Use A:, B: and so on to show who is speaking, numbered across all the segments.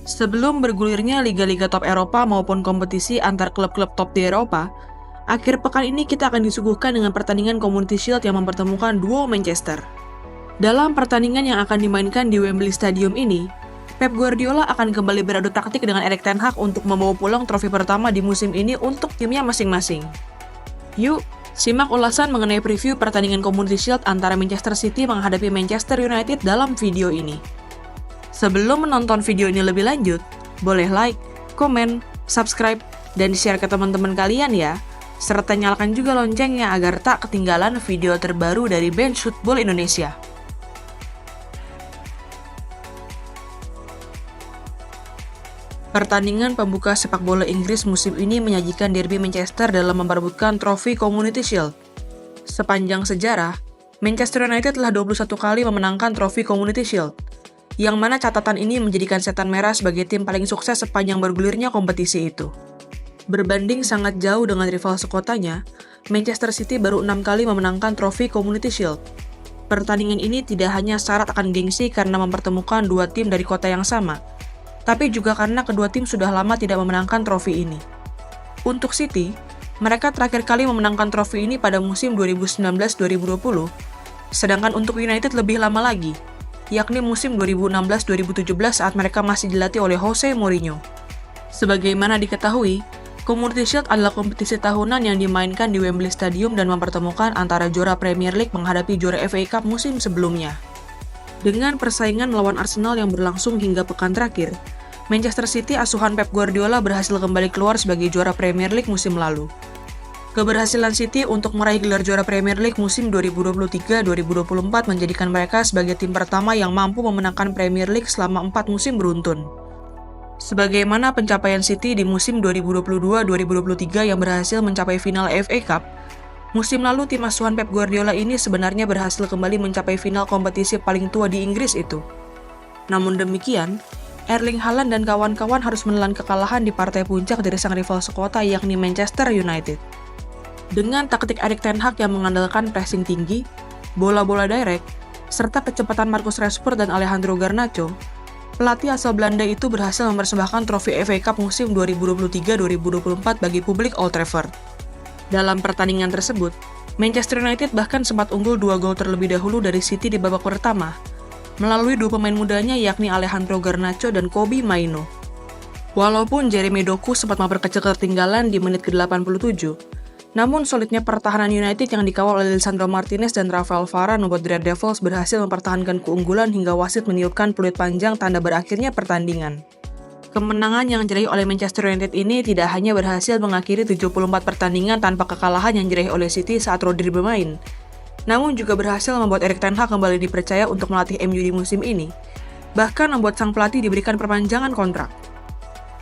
A: Sebelum bergulirnya liga-liga top Eropa maupun kompetisi antar klub-klub top di Eropa, akhir pekan ini kita akan disuguhkan dengan pertandingan Community Shield yang mempertemukan duo Manchester. Dalam pertandingan yang akan dimainkan di Wembley Stadium ini, Pep Guardiola akan kembali beradu taktik dengan Erik ten Hag untuk membawa pulang trofi pertama di musim ini untuk timnya masing-masing. Yuk, simak ulasan mengenai preview pertandingan Community Shield antara Manchester City menghadapi Manchester United dalam video ini. Sebelum menonton video ini lebih lanjut, boleh like, komen, subscribe, dan share ke teman-teman kalian ya. Serta nyalakan juga loncengnya agar tak ketinggalan video terbaru dari Bench Football Indonesia. Pertandingan pembuka sepak bola Inggris musim ini menyajikan derby Manchester dalam memperebutkan trofi Community Shield. Sepanjang sejarah, Manchester United telah 21 kali memenangkan trofi Community Shield, yang mana catatan ini menjadikan Setan Merah sebagai tim paling sukses sepanjang bergulirnya kompetisi itu. Berbanding sangat jauh dengan rival sekotanya, Manchester City baru 6 kali memenangkan trofi Community Shield. Pertandingan ini tidak hanya syarat akan gengsi karena mempertemukan dua tim dari kota yang sama, tapi juga karena kedua tim sudah lama tidak memenangkan trofi ini. Untuk City, mereka terakhir kali memenangkan trofi ini pada musim 2019-2020, sedangkan untuk United lebih lama lagi, yakni musim 2016-2017 saat mereka masih dilatih oleh Jose Mourinho. Sebagaimana diketahui, Community Shield adalah kompetisi tahunan yang dimainkan di Wembley Stadium dan mempertemukan antara juara Premier League menghadapi juara FA Cup musim sebelumnya. Dengan persaingan melawan Arsenal yang berlangsung hingga pekan terakhir, Manchester City asuhan Pep Guardiola berhasil kembali keluar sebagai juara Premier League musim lalu. Keberhasilan City untuk meraih gelar juara Premier League musim 2023-2024 menjadikan mereka sebagai tim pertama yang mampu memenangkan Premier League selama 4 musim beruntun. Sebagaimana pencapaian City di musim 2022-2023 yang berhasil mencapai final FA Cup, musim lalu tim asuhan Pep Guardiola ini sebenarnya berhasil kembali mencapai final kompetisi paling tua di Inggris itu. Namun demikian, Erling Haaland dan kawan-kawan harus menelan kekalahan di partai puncak dari sang rival sekota yakni Manchester United. Dengan taktik Erik ten Hag yang mengandalkan pressing tinggi, bola-bola direct, serta kecepatan Marcus Rashford dan Alejandro Garnacho, pelatih asal Belanda itu berhasil mempersembahkan trofi FA Cup musim 2023-2024 bagi publik Old Trafford. Dalam pertandingan tersebut, Manchester United bahkan sempat unggul 2 gol terlebih dahulu dari City di babak pertama, melalui dua pemain mudanya yakni Alejandro Garnacho dan Kobbie Mainoo. Walaupun Jeremy Doku sempat memperkecil ketertinggalan di menit ke-87, namun solidnya pertahanan United yang dikawal oleh Lisandro Martinez dan Rafael Varane membuat The Red Devils berhasil mempertahankan keunggulan hingga wasit meniupkan peluit panjang tanda berakhirnya pertandingan. Kemenangan yang diraih oleh Manchester United ini tidak hanya berhasil mengakhiri 74 pertandingan tanpa kekalahan yang diraih oleh City saat Rodri bermain, namun juga berhasil membuat Erik ten Hag kembali dipercaya untuk melatih MU di musim ini, bahkan membuat sang pelatih diberikan perpanjangan kontrak.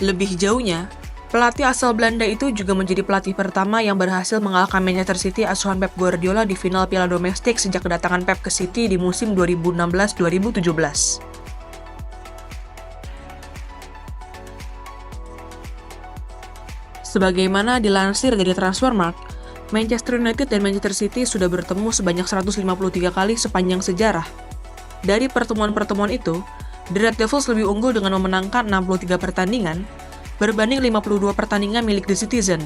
A: Lebih jauhnya, pelatih asal Belanda itu juga menjadi pelatih pertama yang berhasil mengalahkan Manchester City asuhan Pep Guardiola di final Piala Domestik sejak kedatangan Pep ke City di musim 2016-2017. Sebagaimana dilansir dari Transfermarkt, Manchester United dan Manchester City sudah bertemu sebanyak 153 kali sepanjang sejarah. Dari pertemuan-pertemuan itu, The Red Devils lebih unggul dengan memenangkan 63 pertandingan, berbanding 52 pertandingan milik The Citizen,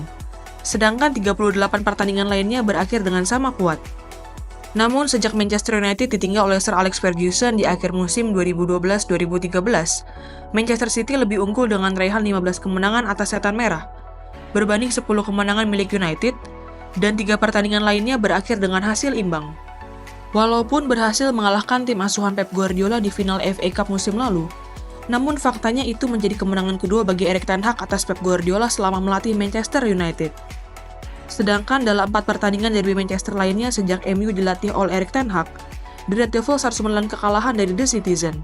A: sedangkan 38 pertandingan lainnya berakhir dengan sama kuat. Namun sejak Manchester United ditinggal oleh Sir Alex Ferguson di akhir musim 2012-2013, Manchester City lebih unggul dengan raihan 15 kemenangan atas Setan Merah, berbanding 10 kemenangan milik United, dan 3 pertandingan lainnya berakhir dengan hasil imbang. Walaupun berhasil mengalahkan tim asuhan Pep Guardiola di final FA Cup musim lalu, namun faktanya itu menjadi kemenangan kedua bagi Erik ten Hag atas Pep Guardiola selama melatih Manchester United. Sedangkan dalam 4 pertandingan derby Manchester lainnya sejak MU dilatih oleh Erik ten Hag, The Red Devils harus menelan kekalahan dari The Citizen.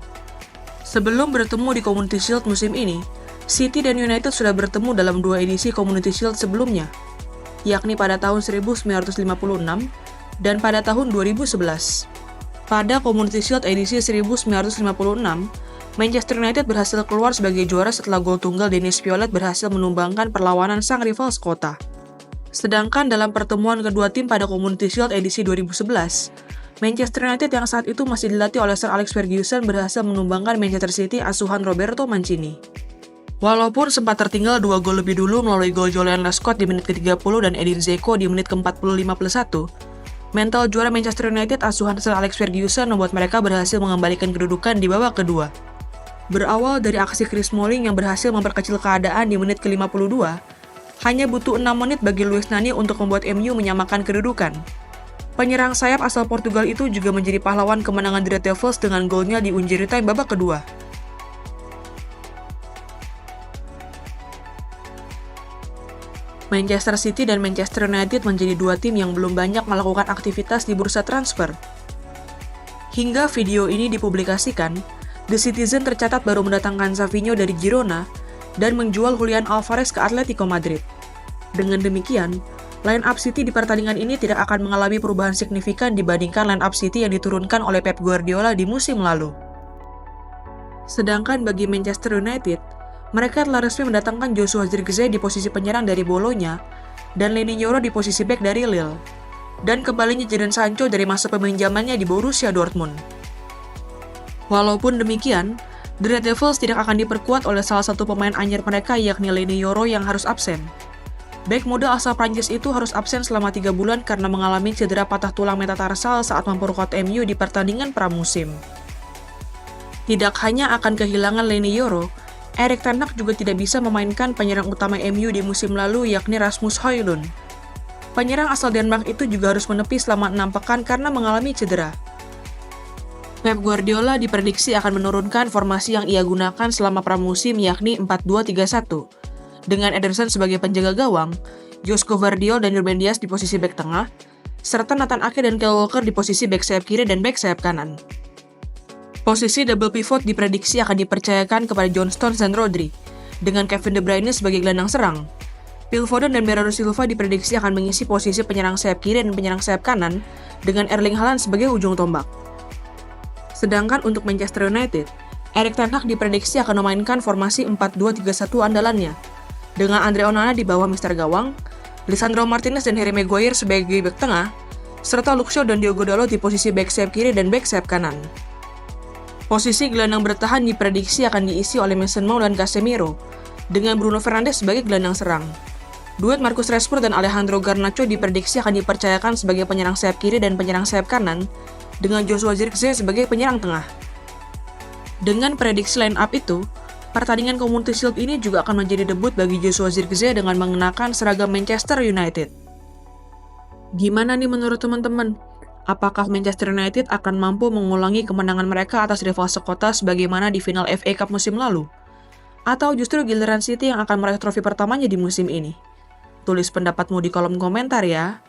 A: Sebelum bertemu di Community Shield musim ini, City dan United sudah bertemu dalam 2 edisi Community Shield sebelumnya, yakni pada tahun 1956 dan pada tahun 2011. Pada Community Shield edisi 1956, Manchester United berhasil keluar sebagai juara setelah gol tunggal Dennis Violet berhasil menumbangkan perlawanan sang rival sekota. Sedangkan dalam pertemuan kedua tim pada Community Shield edisi 2011, Manchester United yang saat itu masih dilatih oleh Sir Alex Ferguson berhasil menumbangkan Manchester City asuhan Roberto Mancini. Walaupun sempat tertinggal 2 gol lebih dulu melalui gol Julian Lescott di menit ke-30 dan Edin Dzeko di menit ke-45+1, mental juara Manchester United asuhan Sir Alex Ferguson membuat mereka berhasil mengembalikan kedudukan di babak kedua. Berawal dari aksi Chris Smalling yang berhasil memperkecil keadaan di menit ke-52, hanya butuh 6 menit bagi Luis Nani untuk membuat MU menyamakan kedudukan. Penyerang sayap asal Portugal itu juga menjadi pahlawan kemenangan The Red Devils dengan golnya di injury time babak kedua. Manchester City dan Manchester United menjadi dua tim yang belum banyak melakukan aktivitas di bursa transfer. Hingga video ini dipublikasikan, The Citizen tercatat baru mendatangkan Savinho dari Girona dan menjual Julian Alvarez ke Atletico Madrid. Dengan demikian, line-up City di pertandingan ini tidak akan mengalami perubahan signifikan dibandingkan line-up City yang diturunkan oleh Pep Guardiola di musim lalu. Sedangkan bagi Manchester United, mereka telah resmi mendatangkan Joshua Zirkzee di posisi penyerang dari Bologna dan Leny Yoro di posisi bek dari Lille, dan kembalinya Jadon Sancho dari masa peminjamannya di Borussia Dortmund. Walaupun demikian, The Red Devils tidak akan diperkuat oleh salah satu pemain anyar mereka yakni Leny Yoro yang harus absen. Bek muda asal Prancis itu harus absen selama 3 bulan karena mengalami cedera patah tulang metatarsal saat memperkuat MU di pertandingan pramusim. Tidak hanya akan kehilangan Leny Yoro, Erik ten Hag juga tidak bisa memainkan penyerang utama MU di musim lalu yakni Rasmus Højlund. Penyerang asal Denmark itu juga harus menepi selama 6 pekan karena mengalami cedera. Pep Guardiola diprediksi akan menurunkan formasi yang ia gunakan selama pramusim yakni 4-2-3-1. Dengan Ederson sebagai penjaga gawang, Josko Gvardiol dan Ruben Dias di posisi bek tengah, serta Nathan Ake dan Kyle Walker di posisi bek sayap kiri dan bek sayap kanan. Posisi double pivot diprediksi akan dipercayakan kepada John Stones dan Rodri, dengan Kevin De Bruyne sebagai gelandang serang. Phil Foden dan Bernardo Silva diprediksi akan mengisi posisi penyerang sayap kiri dan penyerang sayap kanan, dengan Erling Haaland sebagai ujung tombak. Sedangkan untuk Manchester United, Erik ten Hag diprediksi akan memainkan formasi 4-2-3-1 andalannya, dengan Andre Onana di bawah Mister Gawang, Lisandro Martinez dan Harry Maguire sebagai bek tengah, serta Luke Shaw dan Diogo Dalot di posisi bek sayap kiri dan bek sayap kanan. Posisi gelandang bertahan diprediksi akan diisi oleh Mason Mount dan Casemiro, dengan Bruno Fernandes sebagai gelandang serang. Duet Marcus Rashford dan Alejandro Garnacho diprediksi akan dipercayakan sebagai penyerang sayap kiri dan penyerang sayap kanan, dengan Joshua Zirkzee sebagai penyerang tengah. Dengan prediksi line-up itu, pertandingan Community Shield ini juga akan menjadi debut bagi Joshua Zirkzee dengan mengenakan seragam Manchester United. Gimana nih menurut teman-teman? Apakah Manchester United akan mampu mengulangi kemenangan mereka atas rival sekota sebagaimana di final FA Cup musim lalu? Atau justru giliran City yang akan meraih trofi pertamanya di musim ini? Tulis pendapatmu di kolom komentar ya.